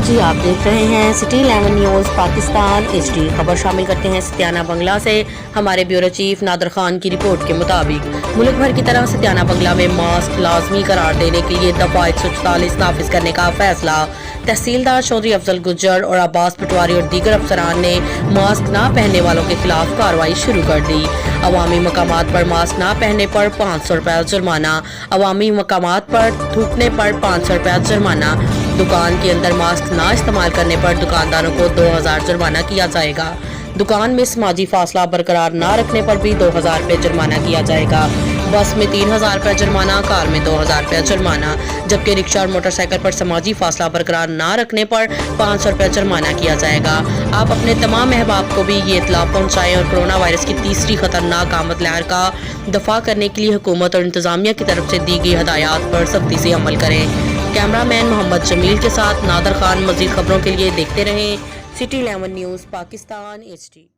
جی آپ دیکھ رہے ہیں سٹی 11 نیوز پاکستان HD۔ خبر شامل کرتے ہیں ستیانہ بنگلہ سے۔ ہمارے بیورو چیف نادر خان کی رپورٹ کے مطابق ملک بھر کی طرح ستیانہ بنگلہ میں ماسک لازمی قرار دینے کے لیے دفعہ 144 نافذ کرنے کا فیصلہ۔ تحصیلدار چودھری افضل گجر اور عباس پٹواری اور دیگر افسران نے ماسک نہ پہننے والوں کے خلاف کارروائی شروع کر دی۔ عوامی مقامات پر ماسک نہ پہننے پر 500 روپے جرمانہ، عوامی مقامات پر تھوکنے پر 500 روپے جرمانہ، دکان کے اندر ماسک نہ استعمال کرنے پر دکانداروں کو 2000 جرمانہ کیا جائے گا۔ دکان میں سماجی فاصلہ برقرار نہ رکھنے پر بھی 2000 روپے جرمانہ کیا جائے گا۔ بس میں 3000 روپے جرمانہ، کار میں 2000 روپے جرمانہ، جبکہ رکشہ اور موٹر سائیکل پر سماجی فاصلہ برقرار نہ رکھنے پر 500 روپے جرمانہ کیا جائے گا۔ آپ اپنے تمام احباب کو بھی یہ اطلاع پہنچائیں اور کورونا وائرس کی تیسری خطرناک آمد لہر کا دفاع کرنے کے لیے حکومت اور انتظامیہ کی طرف سے دی گئی ہدایات پر سختی سے عمل کریں۔ کیمرہ مین محمد جمیل کے ساتھ نادر خان۔ مزید خبروں کے لیے دیکھتے رہیں سٹی 11 نیوز پاکستان HD۔